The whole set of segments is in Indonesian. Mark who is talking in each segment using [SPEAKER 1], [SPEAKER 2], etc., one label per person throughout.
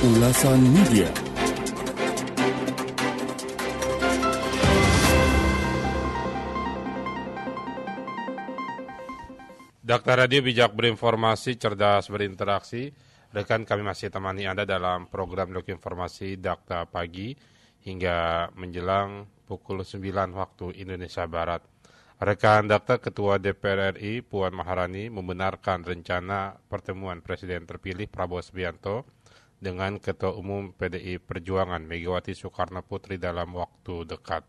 [SPEAKER 1] Ulasan Media.
[SPEAKER 2] Dakta Radio bijak berinformasi, cerdas berinteraksi. Rekan kami masih temani Anda dalam program Dok Informasi Dakta Pagi hingga menjelang pukul 9 waktu Indonesia Barat. Rekan Dakta Ketua DPR RI Puan Maharani membenarkan rencana pertemuan Presiden terpilih Prabowo Subianto dengan Ketua Umum PDI Perjuangan Megawati Soekarno Putri dalam waktu dekat.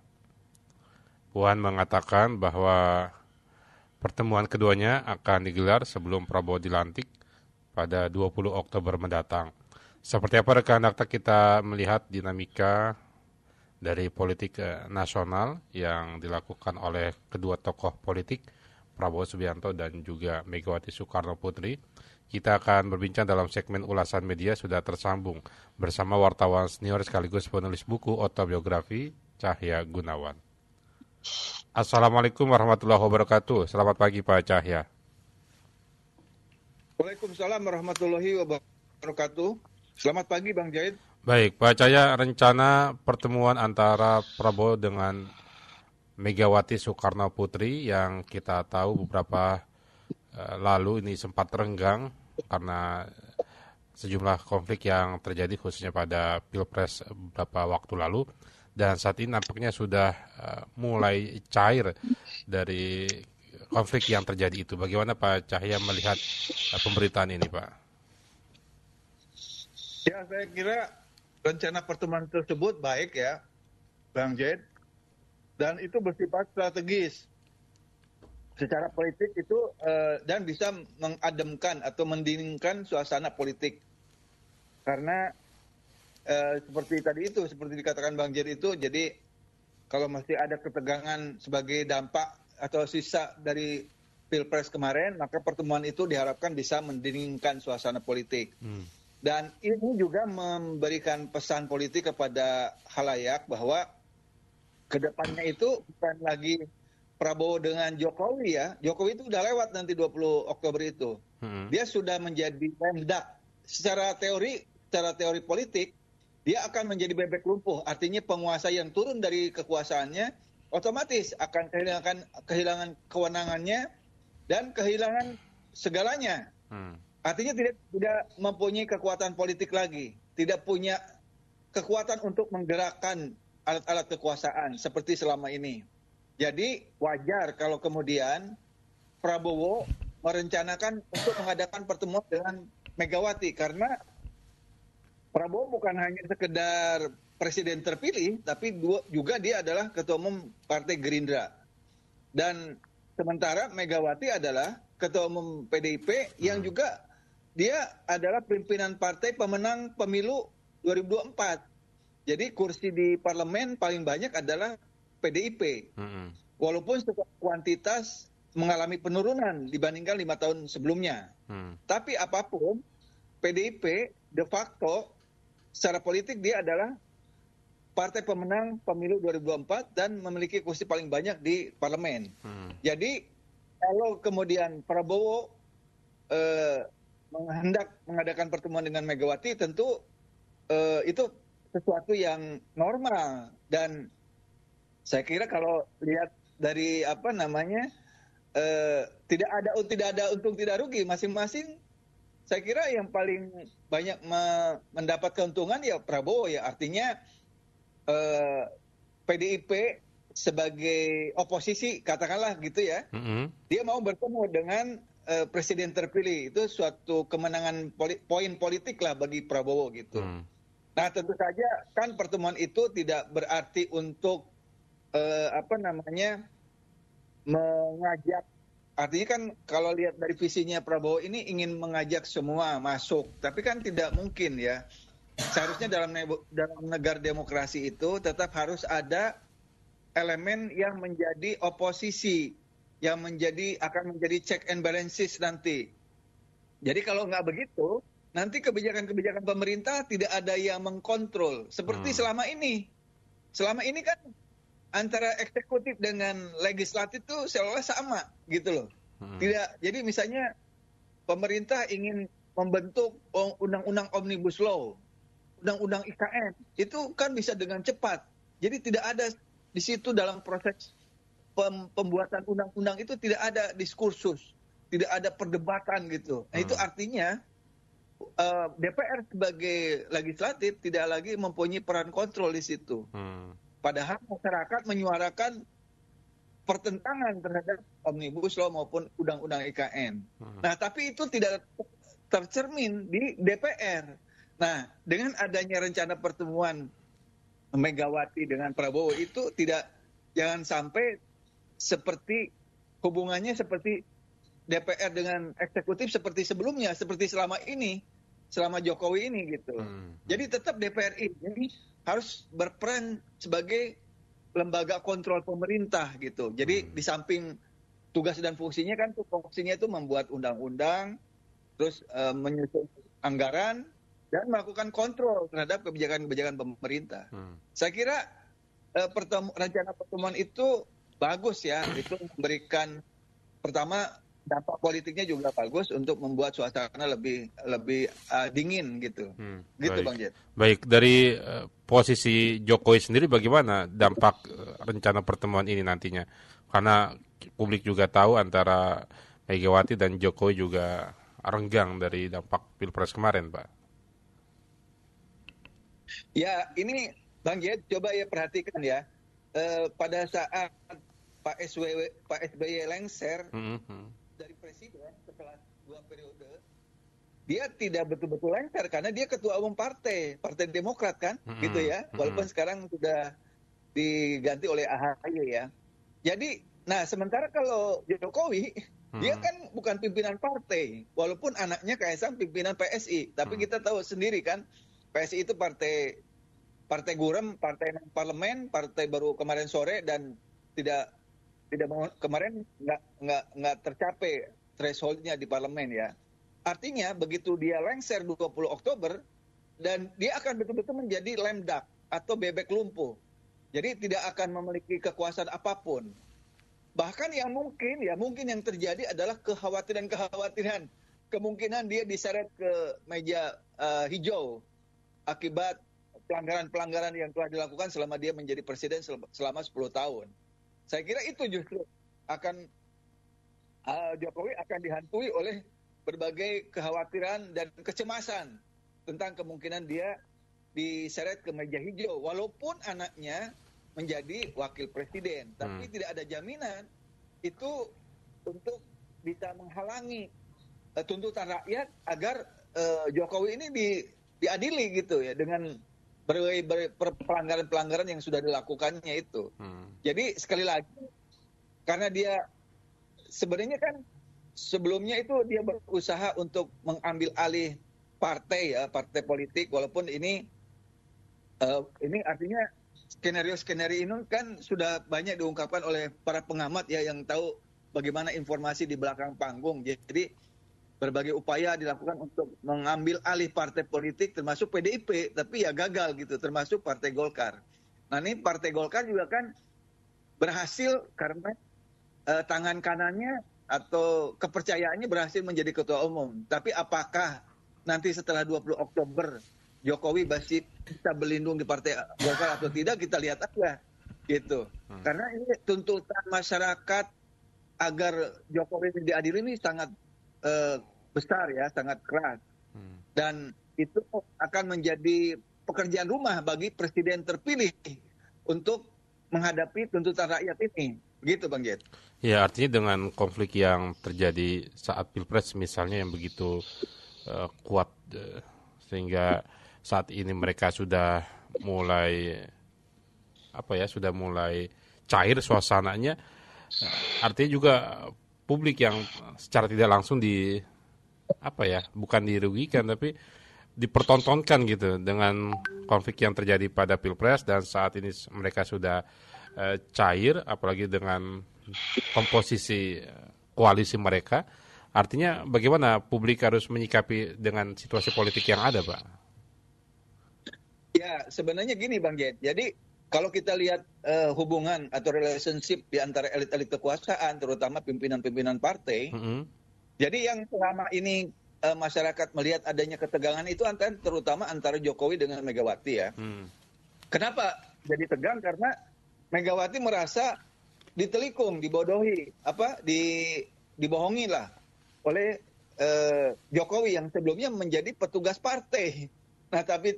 [SPEAKER 2] Puan mengatakan bahwa pertemuan keduanya akan digelar sebelum Prabowo dilantik pada 20 Oktober mendatang. Seperti apa rekan Dakta kita melihat dinamika dari politik nasional yang dilakukan oleh kedua tokoh politik Prabowo Subianto dan juga Megawati Soekarno Putri. Kita akan berbincang dalam segmen ulasan media sudah tersambung bersama wartawan senior sekaligus penulis buku autobiografi Cahya Gunawan. Assalamualaikum warahmatullahi wabarakatuh. Selamat pagi Pak Cahya.
[SPEAKER 3] Waalaikumsalam warahmatullahi wabarakatuh. Selamat pagi Bang Jaid.
[SPEAKER 2] Baik, Pak Cahya, rencana pertemuan antara Prabowo dengan Megawati Soekarno Putri yang kita tahu beberapa lalu ini sempat renggang karena sejumlah konflik yang terjadi khususnya pada Pilpres beberapa waktu lalu. Dan saat ini nampaknya sudah mulai cair dari konflik yang terjadi itu. Bagaimana Pak Cahya melihat pemberitaan ini, Pak?
[SPEAKER 3] Ya, saya kira rencana pertemuan tersebut baik ya, Bang Jaid. Dan itu bersifat strategis. Secara politik itu dan bisa mengademkan atau mendinginkan suasana politik. Karena seperti tadi itu, seperti dikatakan Bang Jaid itu, jadi kalau masih ada ketegangan sebagai dampak atau sisa dari Pilpres kemarin, maka pertemuan itu diharapkan bisa mendinginkan suasana politik. Dan ini juga memberikan pesan politik kepada khalayak bahwa kedepannya itu bukan lagi Prabowo dengan Jokowi ya. Jokowi itu udah lewat nanti 20 Oktober itu. Dia sudah menjadi pemdak. Secara teori politik, dia akan menjadi bebek lumpuh. Artinya penguasa yang turun dari kekuasaannya otomatis akan kehilangan kewenangannya dan kehilangan segalanya. Artinya tidak mempunyai kekuatan politik lagi, tidak punya kekuatan untuk menggerakkan alat-alat kekuasaan seperti selama ini. Jadi wajar kalau kemudian Prabowo merencanakan untuk mengadakan pertemuan dengan Megawati karena Prabowo bukan hanya sekedar presiden terpilih, tapi juga dia adalah ketua umum Partai Gerindra. Dan sementara Megawati adalah ketua umum PDIP yang juga dia adalah pimpinan partai pemenang pemilu 2024. Jadi kursi di parlemen paling banyak adalah PDIP. Walaupun secara kuantitas mengalami penurunan dibandingkan 5 tahun sebelumnya. Tapi apapun, PDIP de facto secara politik dia adalah partai pemenang pemilu 2024 dan memiliki kursi paling banyak di parlemen. Jadi kalau kemudian Prabowo hendak mengadakan pertemuan dengan Megawati, tentu itu sesuatu yang normal. Dan saya kira kalau lihat dari tidak ada untung tidak rugi masing-masing. Saya kira yang paling banyak mendapat keuntungan ya Prabowo ya. Artinya PDIP sebagai oposisi katakanlah gitu ya. Dia mau bertemu dengan presiden terpilih. Itu suatu kemenangan poin politik lah bagi Prabowo gitu. Nah tentu saja kan pertemuan itu tidak berarti untuk mengajak. Artinya kan kalau lihat dari visinya Prabowo ini ingin mengajak semua masuk. Tapi kan tidak mungkin ya. Seharusnya dalam negara demokrasi itu tetap harus ada elemen yang menjadi oposisi, yang akan menjadi check and balances nanti. Jadi kalau nggak begitu, nanti kebijakan-kebijakan pemerintah tidak ada yang mengkontrol. Seperti selama ini. Selama ini kan antara eksekutif dengan legislatif itu seolah-olah sama gitu loh. Tidak. Jadi misalnya pemerintah ingin membentuk undang-undang omnibus law. undang-undang IKN itu kan bisa dengan cepat. Jadi tidak ada di situ dalam proses pembuatan undang-undang itu tidak ada diskursus, tidak ada perdebatan gitu. Nah, itu artinya DPR sebagai legislatif tidak lagi mempunyai peran kontrol di situ. Padahal masyarakat menyuarakan pertentangan terhadap Omnibus Law maupun Undang-Undang IKN. Nah, tapi itu tidak tercermin di DPR. Nah, dengan adanya rencana pertemuan Megawati dengan Prabowo itu jangan sampai seperti hubungannya seperti DPR dengan eksekutif seperti sebelumnya, seperti selama Jokowi ini gitu. Jadi tetap DPR ini harus berperan sebagai lembaga kontrol pemerintah gitu. Jadi di samping tugas dan fungsinya kan fungsinya itu membuat undang-undang, terus menyusun anggaran dan melakukan kontrol terhadap kebijakan-kebijakan pemerintah. Saya kira rencana pertemuan itu bagus ya, itu memberikan pertama dampak politiknya juga bagus untuk membuat suasana lebih dingin gitu. Gitu
[SPEAKER 2] baik.
[SPEAKER 3] Bang Jet.
[SPEAKER 2] Baik, dari posisi Jokowi sendiri bagaimana dampak rencana pertemuan ini nantinya? Karena publik juga tahu antara Megawati dan Jokowi juga renggang dari dampak Pilpres kemarin, Pak.
[SPEAKER 3] Ya, ini Bang Jet coba ya perhatikan ya. Pada saat Pak SBY lengser dari presiden setelah 2 periode, dia tidak betul-betul lengser karena dia ketua umum Partai Demokrat kan, gitu ya. Walaupun sekarang sudah diganti oleh AHY ya. Jadi, nah sementara kalau Jokowi, dia kan bukan pimpinan partai, walaupun anaknya Kaisang pimpinan PSI, tapi kita tahu sendiri kan, PSI itu partai gurem, partai parlemen, partai baru kemarin sore dan tidak kemarin nggak tercapai thresholdnya di parlemen ya. Artinya begitu dia lengser 20 Oktober dan dia akan betul-betul menjadi lame duck atau bebek lumpuh. Jadi tidak akan memiliki kekuasaan apapun. Bahkan yang mungkin yang terjadi adalah kekhawatiran kemungkinan dia diseret ke meja hijau akibat pelanggaran-pelanggaran yang telah dilakukan selama dia menjadi presiden selama 10 tahun. Saya kira itu justru akan Jokowi akan dihantui oleh berbagai kekhawatiran dan kecemasan tentang kemungkinan dia diseret ke meja hijau walaupun anaknya menjadi wakil presiden, tapi tidak ada jaminan itu untuk bisa menghalangi tuntutan rakyat agar Jokowi ini diadili gitu ya dengan pelanggaran-pelanggaran yang sudah dilakukannya itu. Jadi sekali lagi karena dia sebenarnya kan sebelumnya itu dia berusaha untuk mengambil alih partai politik walaupun ini artinya skenario ini kan sudah banyak diungkapkan oleh para pengamat ya yang tahu bagaimana informasi di belakang panggung. Jadi berbagai upaya dilakukan untuk mengambil alih partai politik termasuk PDIP, tapi ya gagal gitu, termasuk Partai Golkar. Nah ini Partai Golkar juga kan berhasil karena tangan kanannya atau kepercayaannya berhasil menjadi ketua umum. Tapi apakah nanti setelah 20 Oktober Jokowi masih bisa berlindung di Partai Golkar atau tidak, kita lihat aja gitu. Karena ini tuntutan masyarakat agar Jokowi diadili ini sangat besar ya, sangat keras. Dan itu akan menjadi pekerjaan rumah bagi presiden terpilih untuk menghadapi tuntutan rakyat ini. Begitu Bang Jet.
[SPEAKER 2] Ya, artinya dengan konflik yang terjadi saat Pilpres misalnya yang begitu kuat sehingga saat ini mereka sudah mulai cair suasananya, artinya juga publik yang secara tidak langsung bukan dirugikan tapi dipertontonkan gitu dengan konflik yang terjadi pada Pilpres dan saat ini mereka sudah cair apalagi dengan komposisi koalisi mereka. Artinya bagaimana publik harus menyikapi dengan situasi politik yang ada, Pak?
[SPEAKER 3] Ya, sebenarnya gini Bang Jet. Jadi kalau kita lihat hubungan atau relationship di antara elit-elit kekuasaan, terutama pimpinan-pimpinan partai, jadi yang selama ini masyarakat melihat adanya ketegangan itu terutama antara Jokowi dengan Megawati ya. Kenapa jadi tegang? Karena Megawati merasa ditelikung, dibodohi, dibohongi lah oleh Jokowi yang sebelumnya menjadi petugas partai. Nah, tapi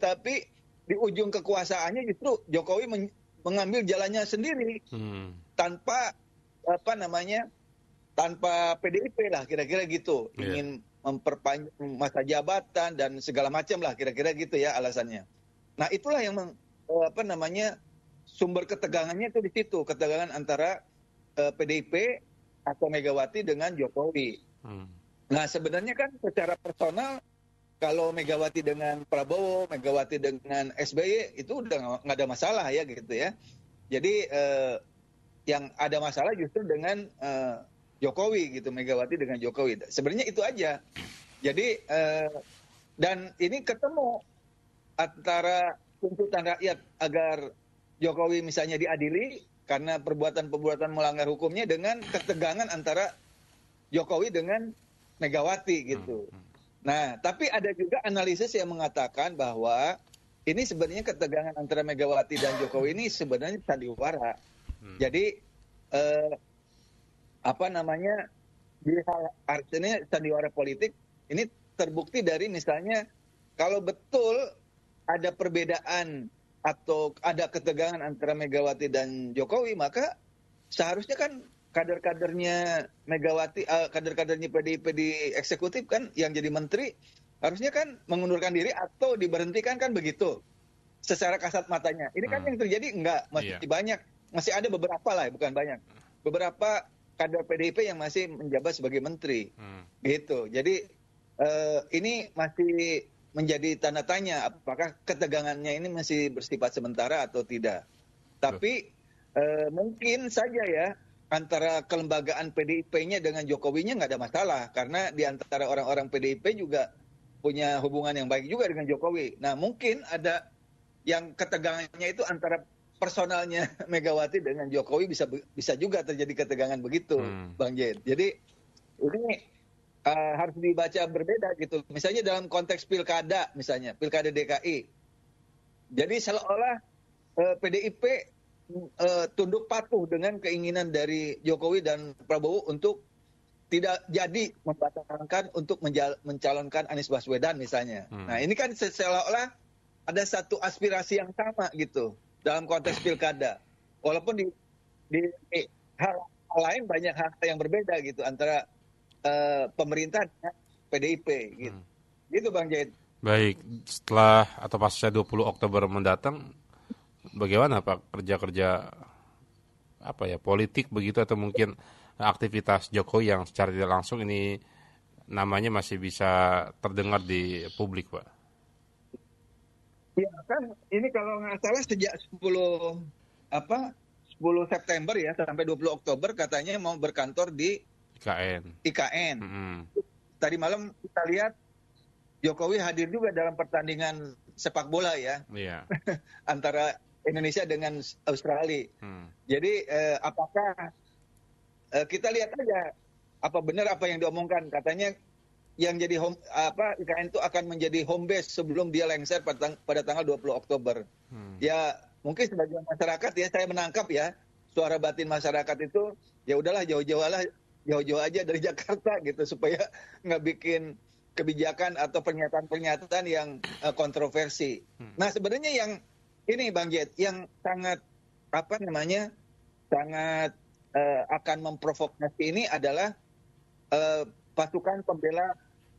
[SPEAKER 3] di ujung kekuasaannya justru Jokowi mengambil jalannya sendiri tanpa tanpa PDIP lah kira-kira gitu. Ingin memperpanjang masa jabatan dan segala macam lah kira-kira gitu ya alasannya. Nah, itulah yang sumber ketegangannya itu di situ, ketegangan antara PDIP atau Megawati dengan Jokowi. Nah, sebenarnya kan secara personal kalau Megawati dengan Prabowo, Megawati dengan SBY itu udah nggak ada masalah ya gitu ya. Jadi yang ada masalah justru dengan Jokowi gitu, Megawati dengan Jokowi. Sebenarnya itu aja. Jadi dan ini ketemu antara tuntutan rakyat agar Jokowi misalnya diadili karena perbuatan-perbuatan melanggar hukumnya dengan ketegangan antara Jokowi dengan Megawati gitu. Nah, tapi ada juga analisis yang mengatakan bahwa ini sebenarnya ketegangan antara Megawati dan Jokowi ini sebenarnya sandiwara. Jadi artinya sandiwara politik ini terbukti dari misalnya kalau betul ada perbedaan atau ada ketegangan antara Megawati dan Jokowi, maka seharusnya kan kader-kadernya Megawati, kader-kadernya PDIP di eksekutif kan yang jadi menteri harusnya kan mengundurkan diri atau diberhentikan kan begitu. Secara kasat matanya. Ini kan yang terjadi enggak, masih banyak, masih ada beberapa lah, bukan banyak. Beberapa kader PDIP yang masih menjabat sebagai menteri. Gitu. Jadi ini masih menjadi tanda tanya apakah ketegangannya ini masih bersifat sementara atau tidak. Tapi mungkin saja ya antara kelembagaan PDIP-nya dengan Jokowinya nggak ada masalah karena di antara orang-orang PDIP juga punya hubungan yang baik juga dengan Jokowi. Nah, mungkin ada yang ketegangannya itu antara personalnya Megawati dengan Jokowi bisa juga terjadi ketegangan begitu, Bang Jen. Jadi ini harus dibaca berbeda gitu. Misalnya dalam konteks pilkada, misalnya pilkada DKI. Jadi seolah-olah PDIP tunduk patuh dengan keinginan dari Jokowi dan Prabowo untuk tidak jadi membatalkan untuk mencalonkan Anies Baswedan misalnya. Nah, ini kan seolah-olah ada satu aspirasi yang sama gitu dalam konteks pilkada. Walaupun di hal lain banyak hal yang berbeda gitu antara pemerintah dan PDIP gitu. Gitu Bang Jahid.
[SPEAKER 2] Baik, setelah atau pasca 20 Oktober mendatang bagaimana Pak kerja-kerja politik begitu atau mungkin aktivitas Jokowi yang secara tidak langsung ini namanya masih bisa terdengar di publik, Pak?
[SPEAKER 3] Ya kan ini kalau nggak salah sejak 10 September ya sampai 20 Oktober katanya mau berkantor di IKN. Tadi malam kita lihat Jokowi hadir juga dalam pertandingan sepak bola ya. Antara Indonesia dengan Australia. Jadi apakah kita lihat aja apa benar apa yang diomongkan, katanya yang jadi IKN itu akan menjadi home base sebelum dia lengser pada tanggal 20 Oktober. Ya mungkin sebagian masyarakat ya saya menangkap ya suara batin masyarakat itu ya udahlah jauh-jauh aja dari Jakarta gitu supaya nggak bikin kebijakan atau pernyataan-pernyataan yang kontroversi. Nah sebenarnya yang ini Bang Jet yang sangat sangat akan memprovokasi ini adalah pasukan pembela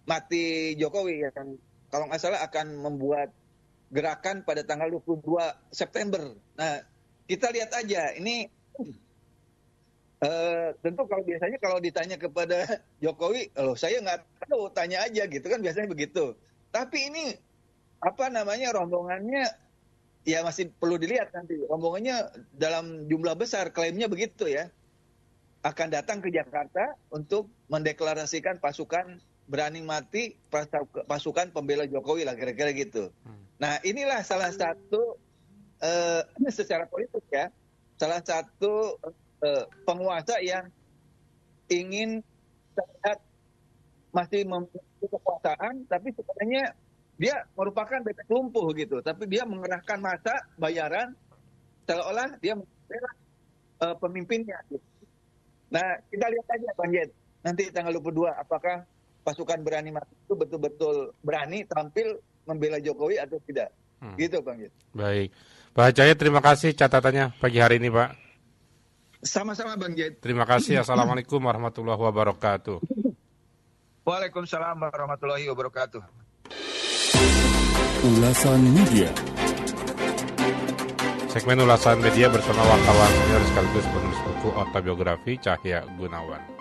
[SPEAKER 3] mati Jokowi yang kalau nggak salah akan membuat gerakan pada tanggal 22 September. Nah kita lihat aja ini. Tentu biasanya kalau ditanya kepada Jokowi, saya nggak tahu, tanya aja gitu kan biasanya begitu. Tapi ini rombongannya ya masih perlu dilihat nanti. Rombongannya dalam jumlah besar, klaimnya begitu ya. Akan datang ke Jakarta untuk mendeklarasikan pasukan berani mati, pasukan pembela Jokowi lah kira-kira gitu. Nah inilah salah satu secara politik ya, salah satu penguasa yang ingin terlihat masih memiliki kekuasaan, tapi sebenarnya dia merupakan bebek lumpuh gitu. Tapi dia mengerahkan massa bayaran seolah dia membela pemimpinnya. Gitu. Nah, kita lihat aja Bang Jet, nanti tanggal 22 apakah pasukan berani mati itu betul-betul berani tampil membela Jokowi atau tidak. Gitu Bang Jet.
[SPEAKER 2] Baik. Pak Jaya, terima kasih catatannya pagi hari ini, Pak.
[SPEAKER 3] Sama-sama Bang Jet.
[SPEAKER 2] Terima kasih. Assalamualaikum warahmatullahi wabarakatuh.
[SPEAKER 3] Waalaikumsalam warahmatullahi wabarakatuh.
[SPEAKER 1] Ulasan Media.
[SPEAKER 2] Segmen Ulasan Media bersama wartawan senior sekaligus penulis buku autobiografi Cahya Gunawan.